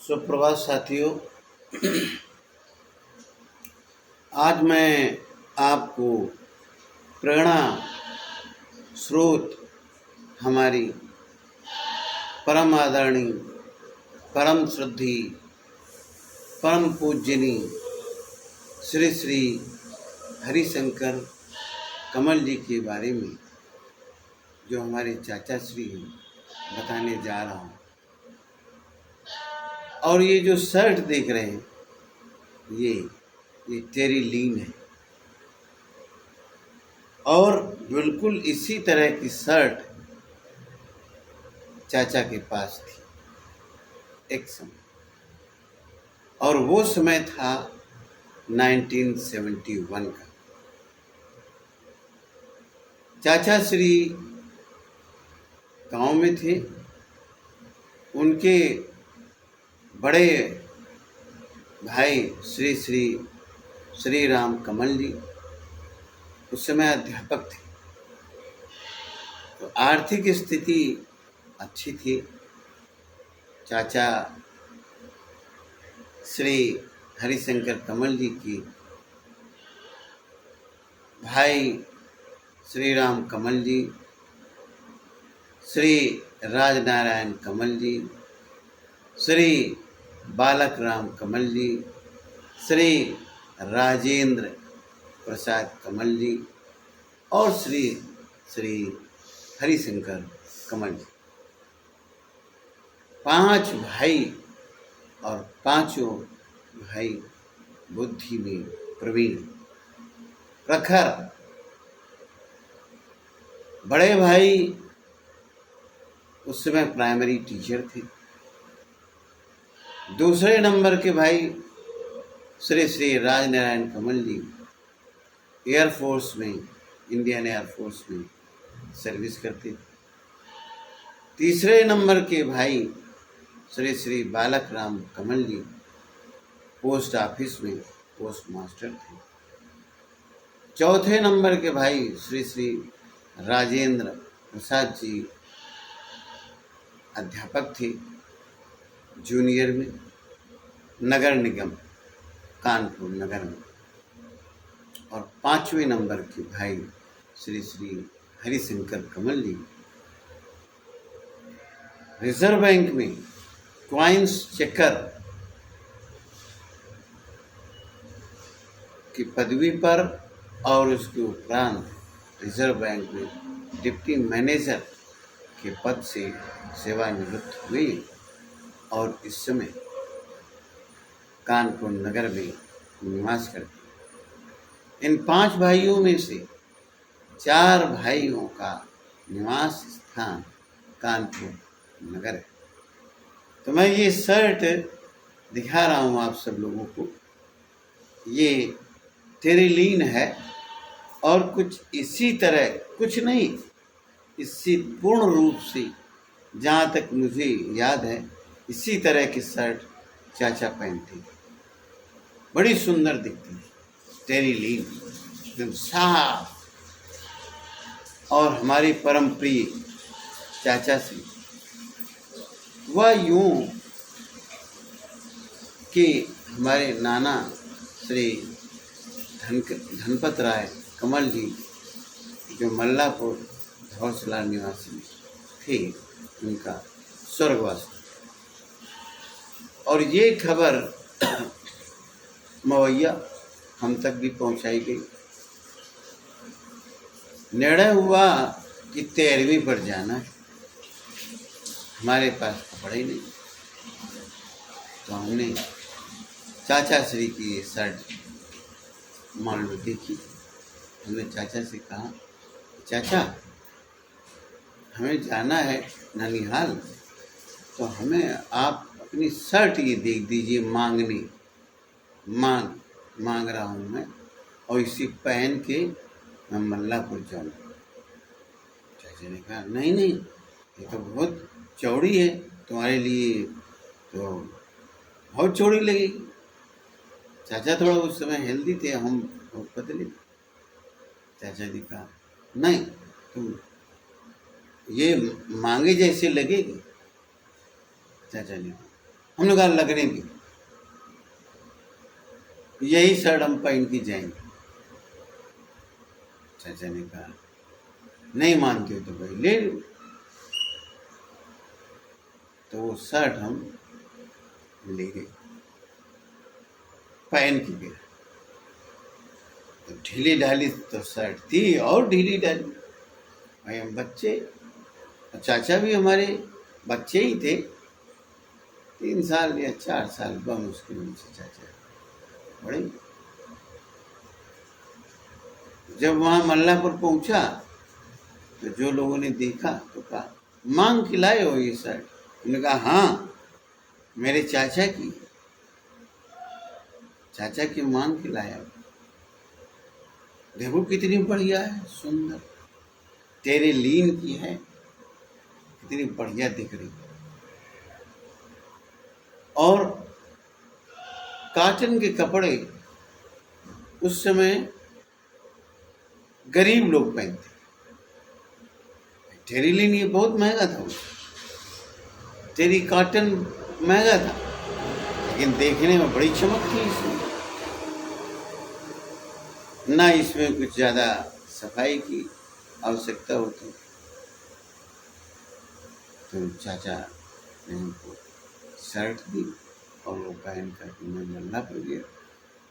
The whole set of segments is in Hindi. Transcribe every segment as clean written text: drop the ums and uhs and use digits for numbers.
सुप्रभात साथियों। आज मैं आपको प्रेरणा स्रोत हमारी परम आदरणीय, परम श्रद्धेय, परम पूजनीय श्री श्री हरिशंकर कमल जी के बारे में, जो हमारे चाचा श्री हैं, बताने जा रहा हूँ। और ये जो शर्ट देख रहे हैं, ये टेरी लीन है और बिल्कुल इसी तरह की शर्ट चाचा के पास थी एक समय, और वो समय था 1971 का। चाचा श्री गांव में थे। उनके बड़े भाई श्री श्री श्री राम कमल जी उस समय अध्यापक थे, तो आर्थिक स्थिति अच्छी थी। चाचा श्री हरिशंकर कमल जी की भाई श्री राम कमल जी, श्री राजनारायण कमल जी, श्री बालक राम कमल जी, श्री राजेंद्र प्रसाद कमल जी और श्री श्री हरिशंकर कमल जी, 5 भाई, और पांचों भाई बुद्धि में प्रवीण, प्रखर। बड़े भाई उस समय प्राइमरी टीचर थे। दूसरे नंबर के भाई श्री श्री राजनारायण कमल जी एयरफोर्स में, इंडियन एयरफोर्स में सर्विस करते थे। तीसरे नंबर के भाई श्री श्री बालक राम कमल जी पोस्ट ऑफिस में पोस्ट मास्टर थे। चौथे नंबर के भाई श्री श्री राजेंद्र प्रसाद जी अध्यापक थे जूनियर में, नगर निगम कानपुर नगर में। और 5वें नंबर के भाई श्री श्री हरिशंकर कमल जी रिजर्व बैंक में क्वाइंस चेकर की पदवी पर, और उसके उपरांत रिजर्व बैंक में डिप्टी मैनेजर के पद से सेवानिवृत्त हुए, और इस समय कानपुर नगर में निवास करते। इन 5 भाइयों में से 4 भाइयों का निवास स्थान कानपुर नगर है। तो मैं ये शर्ट दिखा रहा हूँ आप सब लोगों को। ये टेरिलीन है और कुछ इसी तरह, कुछ नहीं, इससे पूर्ण रूप से, जहाँ तक मुझे याद है, इसी तरह की शर्ट चाचा पहनते, बड़ी सुंदर दिखती है, टेरिलीन, एकदम साफ। और हमारी परम प्रिय चाचा श्री, वह यूं कि हमारे नाना श्री धनपत राय कमल जी, जो मल्लापुर धौसला निवासी थे, उनका स्वर्गवास। और ये खबर मवैया हम तक भी पहुंचाई गई। निर्णय हुआ कि 13वीं पर जाना है। हमारे पास कपड़े नहीं, तो हमने चाचा श्री की ये शर्ट मान लो देखी। हमने चाचा से कहा, चाचा हमें जाना है ननिहाल, तो हमें आप अपनी शर्ट ये देख दीजिए, मांग रहा हूँ मैं, और इसी पहन के मैं मल्लापुर जाऊँ। चाचा ने कहा, नहीं, ये तो बहुत चौड़ी है, तुम्हारे लिए तो बहुत चौड़ी लगेगी। चाचा थोड़ा उस समय हेल्दी थे, हम बहुत पतले थे। चाचा ने कहा, नहीं, तुम ये मांगे जैसे लगेगी। चाचा ने कहा, हमने कहा लगने की, यही शर्ट हम पहन के जाएंगे। चाचा ने कहा नहीं मानते हो तो भाई ले लो। तो वो शर्ट हम ले गए, पहन के गए। तो ढीली ढाली तो शर्ट थी और ढीली ढाली। भाई हम बच्चे, चाचा भी हमारे बच्चे ही थे, 3 साल या 4 साल कम मुश्किल से चाचा बड़े। जब वहाँ मल्लापुर पहुँचा तो जो लोगों ने देखा तो कहा मांग के लाए हो ये शर्ट? उन्होंने कहा हाँ मेरे चाचा की मांग के लाया। देखो कितनी बढ़िया है, सुंदर, तेरे लीन की है, कितनी बढ़िया दिख रही। और कॉटन के कपड़े उस समय गरीब लोग पहनते। तेरी लीन ये बहुत महंगा था, तेरी कॉटन महंगा था, लेकिन देखने में बड़ी चमक थी इसमें, ना इसमें कुछ ज़्यादा सफाई की आवश्यकता होती। तो चाचा ने उनको शर्ट दी और वो पहन कर मैं मल्ला पर गया।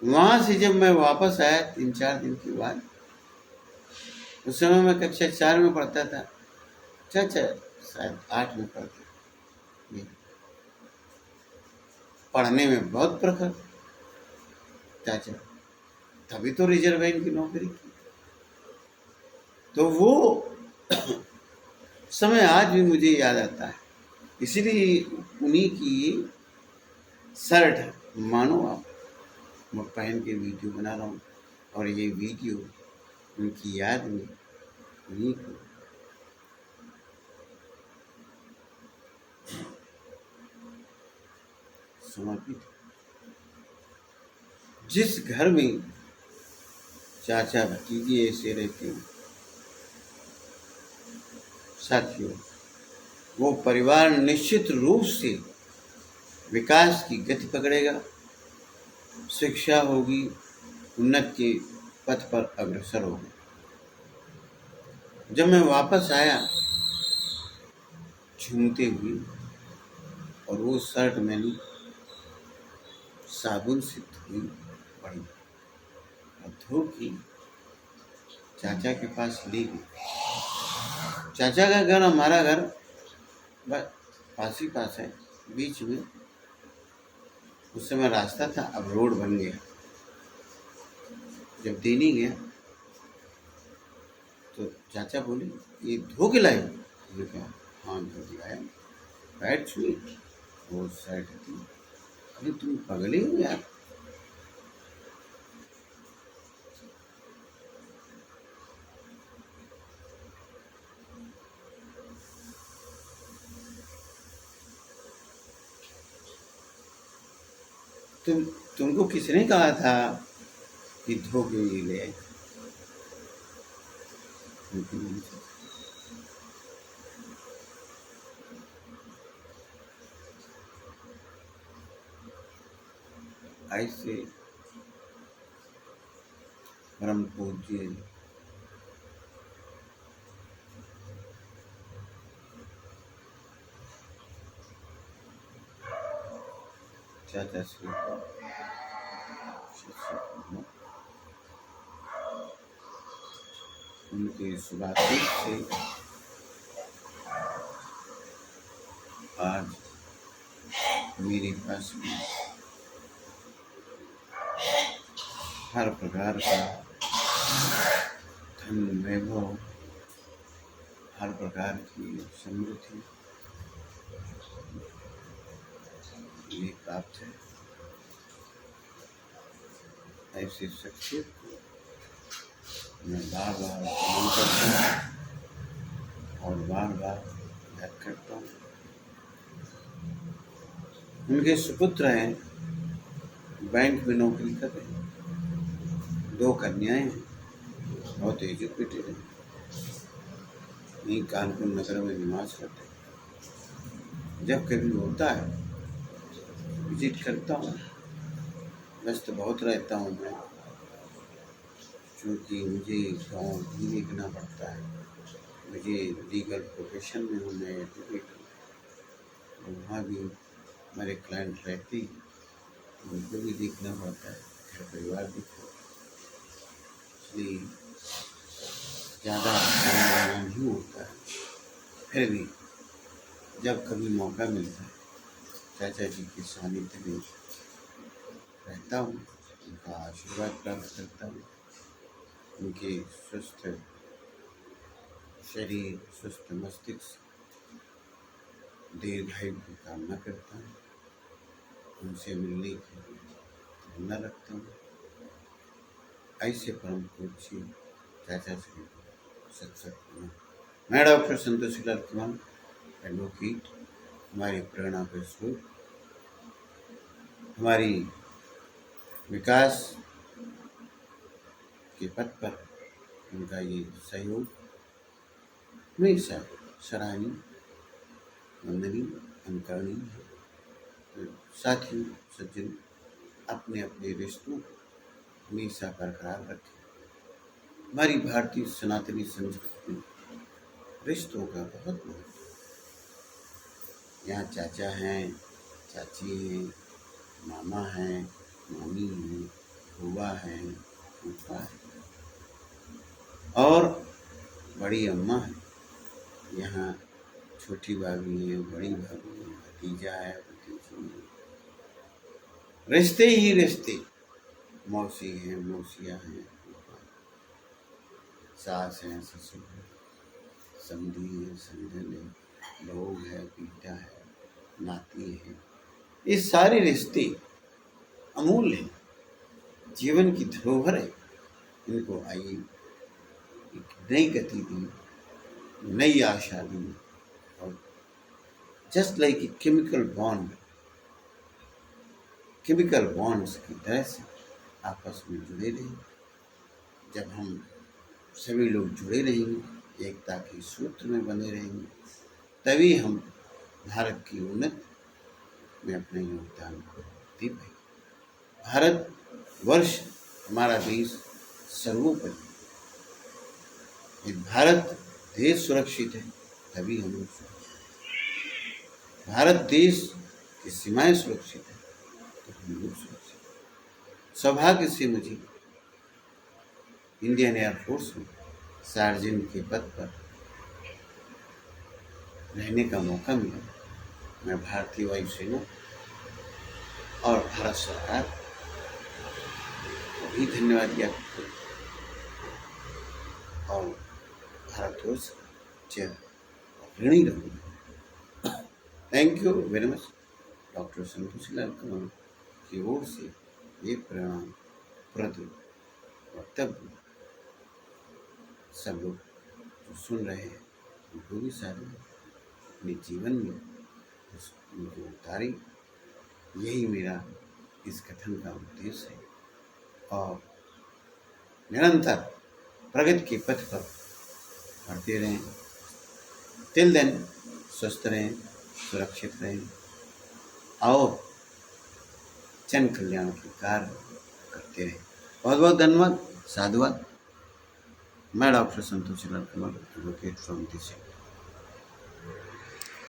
वहाँ से जब मैं वापस आया 3-4 दिन के बाद, उस समय मैं कक्षा 4 में पढ़ता था, चाचा शायद 8 में पढ़ते। पढ़ने में बहुत प्रखर चाचा, तभी तो रिजर्व बैंक की नौकरी की। तो वो समय आज भी मुझे याद आता है, इसलिए उन्हीं की शर्ट मानो आप मैं पहन के वीडियो बना रहा हूँ, और ये वीडियो उनकी याद में उन्हीं को समर्पित। जिस घर में चाचा भतीजे ऐसे रहते हैं साथियों, वो परिवार निश्चित रूप से विकास की गति पकड़ेगा, शिक्षा होगी, उन्नति के पथ पर अग्रसर होगा। जब मैं वापस आया झूमते हुए, और वो शर्ट मैंने साबुन से धोई पड़ी और धो के चाचा के पास ले गई। चाचा का घर हमारा घर बस पास ही पास है, बीच में। उस समय रास्ता था, अब रोड बन गया। जब देने गया तो चाचा बोले ये धो के लाए? मैंने कहा हाँ धो के लाया। पैर छुई, वो शर्ट थी। अरे तुम पगले हो यार, तुमको किसने कहा था कि धो के ये ले आए? ऐसे परम पूज्य चाचा श्री उनके सुभाषित से आज मेरे पास में हर प्रकार का धन वैभव, हर प्रकार की समृद्धि ये प्राप्त है। ऐसे शख्सियत को मैं बार बार नमन करता हूँ और बार बार याद करता हूँ। उनके सुपुत्र हैं, बैंक में नौकरी कर रहे हैं, 2 कन्याएं हैं, बहुत एजुकेटेड हैं, यहीं कानपुर नगर में निवास करते हैं। जब कभी होता है विजिट करता हूँ। व्यस्त बहुत रहता हूँ मैं, क्योंकि मुझे गाँव भी देखना पड़ता है। मुझे लीगल प्रोफेशन में हूँ, मैं एडवोकेट हूँ, वहाँ भी हमारे क्लाइंट रहते हैं, उनको भी देखना पड़ता है, घर परिवार देखना, इसलिए ज़्यादा आना नहीं होता है। फिर भी जब कभी मौका मिलता है चाचा जी के सानिध्य में रहता हूँ, उनका आशीर्वाद प्राप्त करता हूँ, उनके स्वस्थ शरीर, स्वस्थ मस्तिष्क, दीर्घायु की कामना करता हूँ, उनसे मिलने की भावना रखता हूँ। ऐसे परम पूज्य चाचा श्री सत्संग मैं डॉक्टर संतोष लाल कुमार, एडवोकेट, हमारी प्रेरणा के स्रोत, हमारी विकास के पथ पर उनका ये सहयोग हमेशा सराहनीय, वंदनीय, अनुकरणीय है। साथियों, सज्जन, अपने अपने रिश्तों को हमेशा बरकरार रखें। हमारी भारतीय सनातनी संस्कृति में रिश्तों का बहुत महत्व। यहाँ चाचा हैं, चाची हैं, मामा हैं, मामी हैं, बुआ हैं, फूफा है और बड़ी अम्मा है। यहाँ छोटी भाभी है, बड़ी भाभी है, भतीजा है, भतीजी है। रिश्ते ही रिश्ते, मौसी हैं, मौसियाँ हैं, सास हैं, ससुर हैं, समधी है, समधन है, लोग है, बेटा है, नाती है। ये सारे रिश्ते अमूल्य हैं, जीवन की धरोहर है। इनको आइए एक नई गति दी, नई आशा दी, और just like a chemical bonds की तरह से आपस में जुड़े रहें। जब हम सभी लोग जुड़े रहेंगे, एकता के सूत्र में बने रहेंगे, तभी हम भारत की उन्नति में अपना योगदान दे पाएंगे। भारत वर्ष, हमारा देश सर्वोपरि। यदि भारत देश सुरक्षित है तभी हम लोग सुरक्षित। भारत देश की सीमाएं सुरक्षित है तो हम लोग सुरक्षित। सौभाग्य से मुझे इंडियन एयरफोर्स में सार्जेंट के पद पर रहने का मौका मिला। मैं भारतीय वायुसेना और भारत सरकार को भी धन्यवाद ज्ञापित करता हूँ और भारतवर्ष ऋणी रहूँगा। Thank you very much. Doctor Santosh Lal Kumar की ओर से ये प्रेरणाप्रद वक्तव्य सब लोग जो सुन रहे हैं उनको भी सारे अपने जीवन में उनको उतारे। यही मेरा इस कथन का उद्देश्य है और निरंतर प्रगति के पथ पर बढ़ते रहें। टिल देन स्वस्थ रहें, सुरक्षित रहें और जन कल्याण के कार्य करते रहें। बहुत बहुत धन्यवाद, साधुवाद। मैं doctor Santosh Lal Kumar, advocate from this